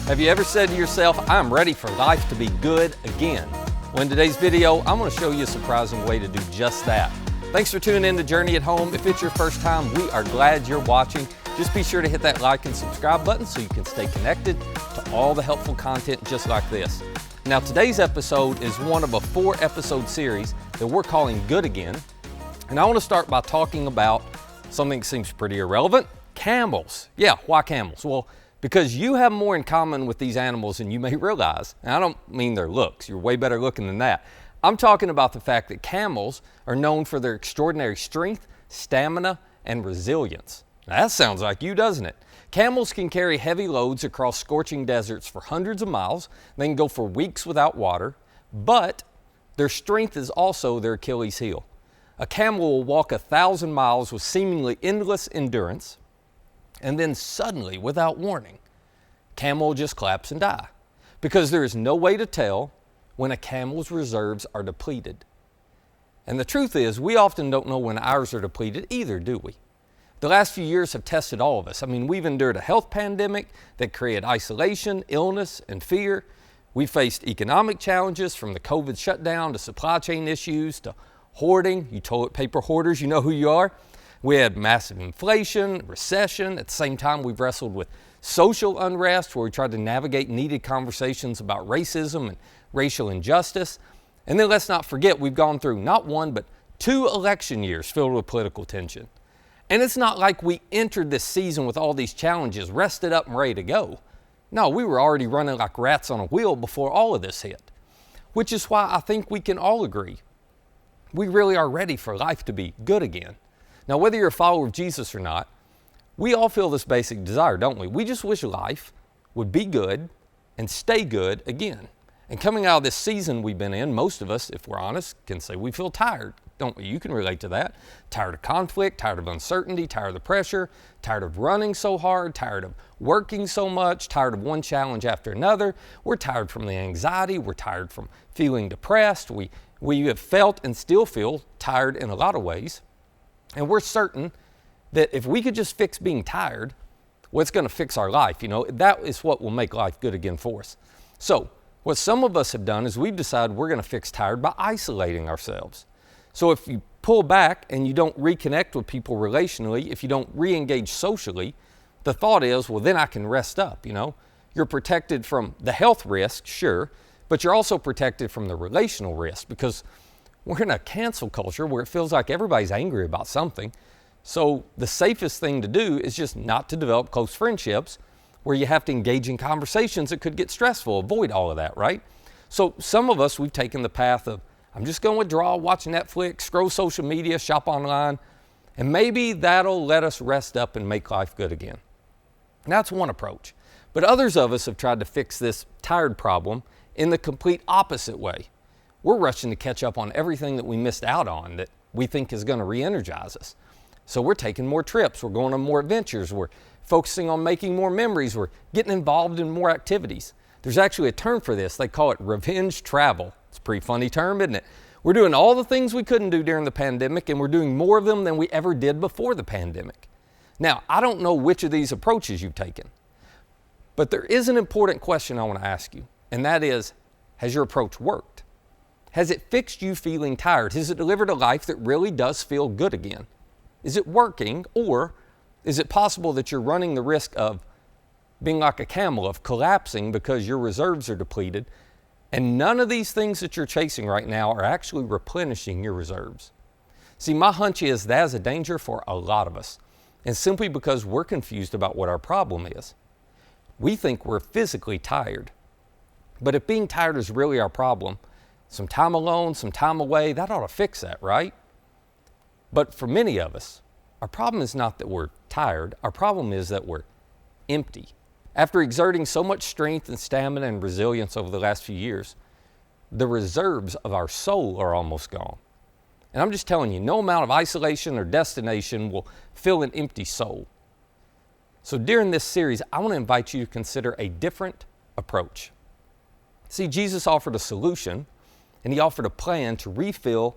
Have you ever said to yourself, I'm ready for life to be good again? Well, in today's video, I'm going to show you a surprising way to do just that. Thanks for tuning in to Journey at Home. If it's your first time, we are glad you're watching. Just be sure to hit that like and subscribe button so you can stay connected to all the helpful content just like this. Now, today's episode is one of a 4-episode series that we're calling Good Again. And I want to start by talking about something that seems pretty irrelevant, camels. Yeah, why camels? Well, because you have more in common with these animals than you may realize. And I don't mean their looks. You're way better looking than that. I'm talking about the fact that camels are known for their extraordinary strength, stamina, and resilience. Now, that sounds like you, doesn't it? Camels can carry heavy loads across scorching deserts for hundreds of miles. They can go for weeks without water, but their strength is also their Achilles heel. A camel will walk 1,000 miles with seemingly endless endurance, and then suddenly, without warning, camel will just collapse and die, because there is no way to tell when a camel's reserves are depleted. And the truth is, we often don't know when ours are depleted either, do we? The last few years have tested all of us. I mean, we've endured a health pandemic that created isolation, illness, and fear. We faced economic challenges from the COVID shutdown to supply chain issues to hoarding. You toilet paper hoarders, you know who you are. We had massive inflation, recession. At the same time, we've wrestled with social unrest where we tried to navigate needed conversations about racism and racial injustice. And then let's not forget, we've gone through not one, but 2 election years filled with political tension. And it's not like we entered this season with all these challenges rested up and ready to go. No, we were already running like rats on a wheel before all of this hit, which is why I think we can all agree we really are ready for life to be good again. Now, whether you're a follower of Jesus or not, we all feel this basic desire, don't we? We just wish life would be good and stay good again. And coming out of this season we've been in, most of us, if we're honest, can say we feel tired, don't we? You can relate to that. Tired of conflict, tired of uncertainty, tired of the pressure, tired of running so hard, tired of working so much, tired of one challenge after another. We're tired from the anxiety. We're tired from feeling depressed. We have felt and still feel tired in a lot of ways. And we're certain that if we could just fix being tired, what's going to fix our life? You know, that is what will make life good again for us. So what some of us have done is we've decided we're going to fix tired by isolating ourselves. So if you pull back and you don't reconnect with people relationally, if you don't re-engage socially, the thought is, well, then I can rest up, you know. You're protected from the health risk, sure, but you're also protected from the relational risk because we're in a cancel culture where it feels like everybody's angry about something. So the safest thing to do is just not to develop close friendships where you have to engage in conversations that could get stressful. Avoid all of that, right? So some of us, we've taken the path of, I'm just going to withdraw, watch Netflix, scroll social media, shop online, and maybe that'll let us rest up and make life good again. That's one approach. But others of us have tried to fix this tired problem in the complete opposite way. We're rushing to catch up on everything that we missed out on that we think is going to re-energize us. So we're taking more trips, we're going on more adventures, we're focusing on making more memories, we're getting involved in more activities. There's actually a term for this. They call it revenge travel. It's a pretty funny term, isn't it? We're doing all the things we couldn't do during the pandemic, and we're doing more of them than we ever did before the pandemic. Now, I don't know which of these approaches you've taken, but there is an important question I want to ask you, and that is, has your approach worked? Has it fixed you feeling tired? Has it delivered a life that really does feel good again? Is it working, or is it possible that you're running the risk of being like a camel, of collapsing because your reserves are depleted, and none of these things that you're chasing right now are actually replenishing your reserves? See, my hunch is that is a danger for a lot of us, and simply because we're confused about what our problem is. We think we're physically tired, but if being tired is really our problem, some time alone, some time away, that ought to fix that, right? But for many of us, our problem is not that we're tired. Our problem is that we're empty. After exerting so much strength and stamina and resilience over the last few years, the reserves of our soul are almost gone. And I'm just telling you, no amount of isolation or destination will fill an empty soul. So during this series, I want to invite you to consider a different approach. See, Jesus offered a solution, and he offered a plan to refill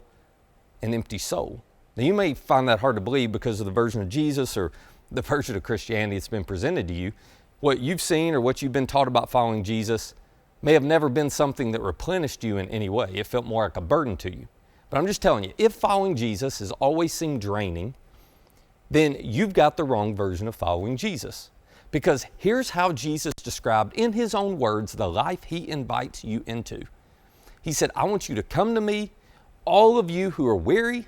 an empty soul. Now, you may find that hard to believe because of the version of Jesus or the version of Christianity that's been presented to you. What you've seen or what you've been taught about following Jesus may have never been something that replenished you in any way. It felt more like a burden to you. But I'm just telling you, if following Jesus has always seemed draining, then you've got the wrong version of following Jesus. Because here's how Jesus described in his own words the life he invites you into. He said, I want you to come to me, all of you who are weary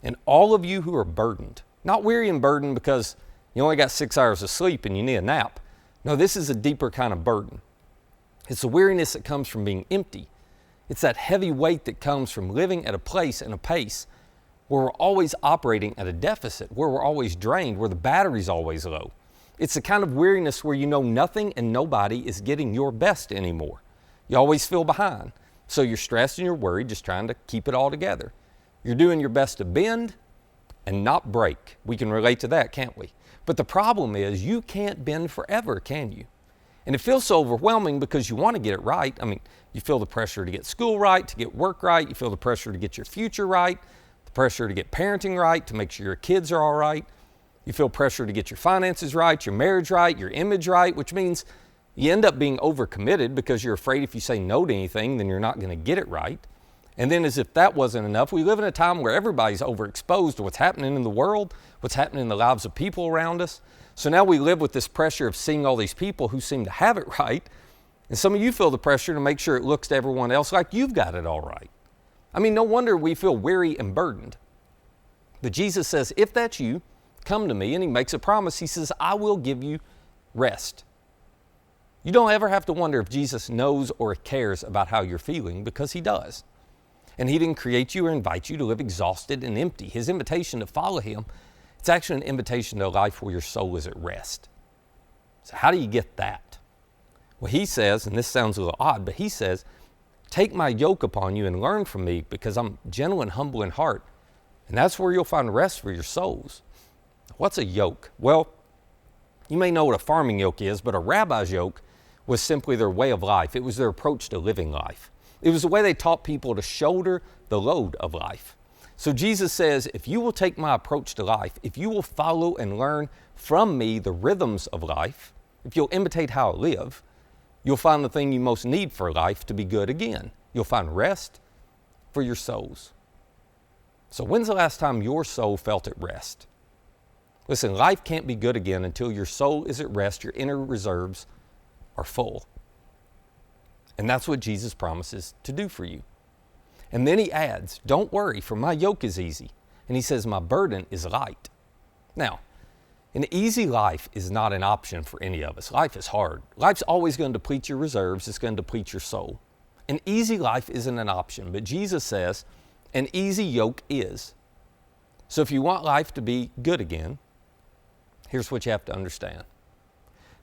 and all of you who are burdened. Not weary and burdened because you only got 6 hours of sleep and you need a nap. No, this is a deeper kind of burden. It's the weariness that comes from being empty. It's that heavy weight that comes from living at a place and a pace where we're always operating at a deficit, where we're always drained, where the battery's always low. It's the kind of weariness where you know nothing and nobody is getting your best anymore. You always feel behind. So you're stressed and you're worried, just trying to keep it all together. You're doing your best to bend and not break. We can relate to that, can't we? But the problem is you can't bend forever, can you? And it feels so overwhelming because you want to get it right. I mean, you feel the pressure to get school right, to get work right. You feel the pressure to get your future right, the pressure to get parenting right, to make sure your kids are all right. You feel pressure to get your finances right, your marriage right, your image right, which means you end up being overcommitted because you're afraid if you say no to anything, then you're not going to get it right. And then as if that wasn't enough, we live in a time where everybody's overexposed to what's happening in the world, what's happening in the lives of people around us. So now we live with this pressure of seeing all these people who seem to have it right. And some of you feel the pressure to make sure it looks to everyone else like you've got it all right. I mean, no wonder we feel weary and burdened. But Jesus says, if that's you, come to me. And he makes a promise. He says, I will give you rest. You don't ever have to wonder if Jesus knows or cares about how you're feeling, because he does. And he didn't create you or invite you to live exhausted and empty. His invitation to follow him, it's actually an invitation to a life where your soul is at rest. So how do you get that? Well, he says, and this sounds a little odd, but he says, take my yoke upon you and learn from me, because I'm gentle and humble in heart. And that's where you'll find rest for your souls. What's a yoke? Well, you may know what a farming yoke is, but a rabbi's yoke was simply their way of life. It was their approach to living life. It was the way they taught people to shoulder the load of life. So Jesus says, if you will take my approach to life, if you will follow and learn from me the rhythms of life, if you'll imitate how I live, you'll find the thing you most need for life to be good again. You'll find rest for your souls. So when's the last time your soul felt at rest? Listen, life can't be good again until your soul is at rest, your inner reserves are full. And that's what Jesus promises to do for you. And then he adds, don't worry, for my yoke is easy. And he says, my burden is light. Now, an easy life is not an option for any of us. Life is hard. Life's always going to deplete your reserves. It's going to deplete your soul. An easy life isn't an option, but Jesus says an easy yoke is. So if you want life to be good again, here's what you have to understand.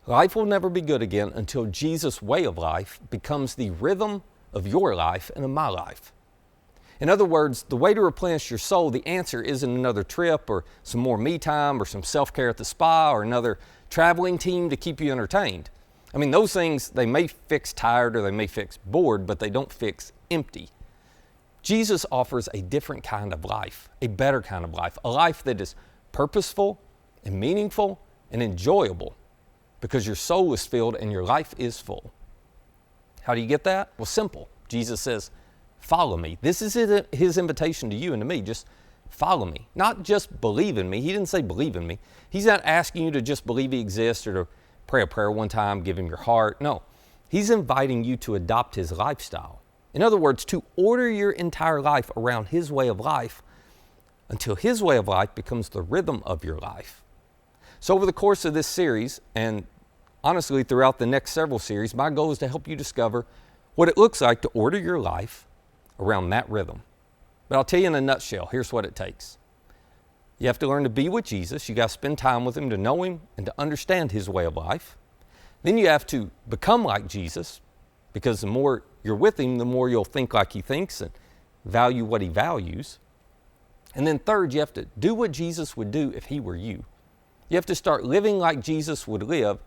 Life will never be good again until Jesus' way of life becomes the rhythm of your life and of my life. In other words, the way to replenish your soul, the answer isn't another trip or some more me time or some self-care at the spa or another traveling team to keep you entertained. I mean, those things, they may fix tired or they may fix bored, but they don't fix empty. Jesus offers a different kind of life, a better kind of life, a life that is purposeful and meaningful and enjoyable, because your soul is filled and your life is full. How do you get that? Well, simple. Jesus says, follow me. This is his invitation to you and to me. Just follow me. Not just believe in me. He didn't say believe in me. He's not asking you to just believe he exists or to pray a prayer one time, give him your heart. No, he's inviting you to adopt his lifestyle. In other words, to order your entire life around his way of life until his way of life becomes the rhythm of your life. So over the course of this series, and honestly throughout the next several series, my goal is to help you discover what it looks like to order your life around that rhythm. But I'll tell you in a nutshell, here's what it takes. You have to learn to be with Jesus. You got to spend time with him to know him and to understand his way of life. Then you have to become like Jesus, because the more you're with him, the more you'll think like he thinks and value what he values. And then third, you have to do what Jesus would do if he were you. You have to start living like Jesus would live.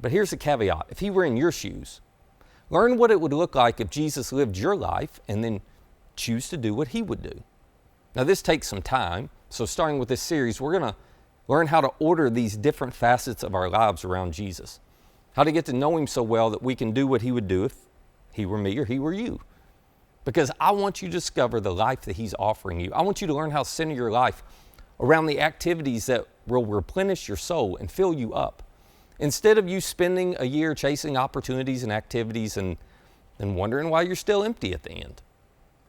But here's the caveat. If he were in your shoes, learn what it would look like if Jesus lived your life and then choose to do what he would do. Now, this takes some time. So starting with this series, we're going to learn how to order these different facets of our lives around Jesus. How to get to know Him so well that we can do what He would do if He were me or He were you. Because I want you to discover the life that He's offering you. I want you to learn how to center your life around the activities that will replenish your soul and fill you up. Instead of you spending a year chasing opportunities and activities and wondering why you're still empty at the end.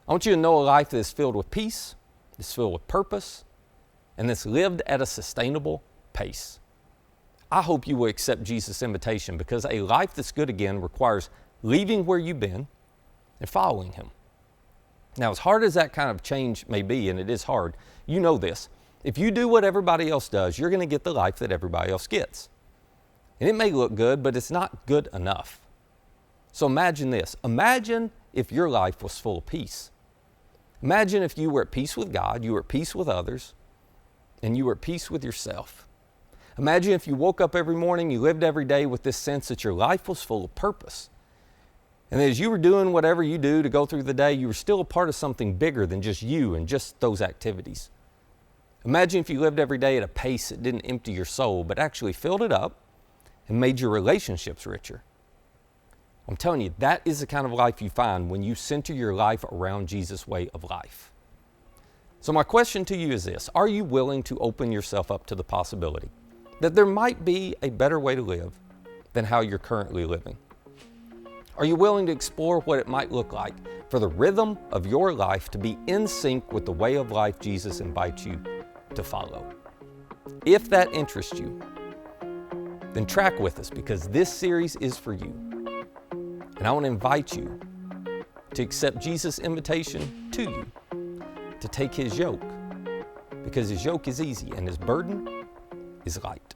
I want you to know a life that is filled with peace, that's filled with purpose, and that's lived at a sustainable pace. I hope you will accept Jesus' invitation, because a life that's good again requires leaving where you've been and following Him. Now, as hard as that kind of change may be, and it is hard, you know this. If you do what everybody else does, you're going to get the life that everybody else gets. And it may look good, but it's not good enough. So imagine this. Imagine if your life was full of peace. Imagine if you were at peace with God, you were at peace with others, and you were at peace with yourself. Imagine if you woke up every morning, you lived every day with this sense that your life was full of purpose. And as you were doing whatever you do to go through the day, you were still a part of something bigger than just you and just those activities. Imagine if you lived every day at a pace that didn't empty your soul, but actually filled it up and made your relationships richer. I'm telling you, that is the kind of life you find when you center your life around Jesus' way of life. So my question to you is this: are you willing to open yourself up to the possibility that there might be a better way to live than how you're currently living? Are you willing to explore what it might look like for the rhythm of your life to be in sync with the way of life Jesus invites you to follow? If that interests you, then track with us, because this series is for you. And I want to invite you to accept Jesus' invitation to you to take His yoke, because His yoke is easy and His burden is light.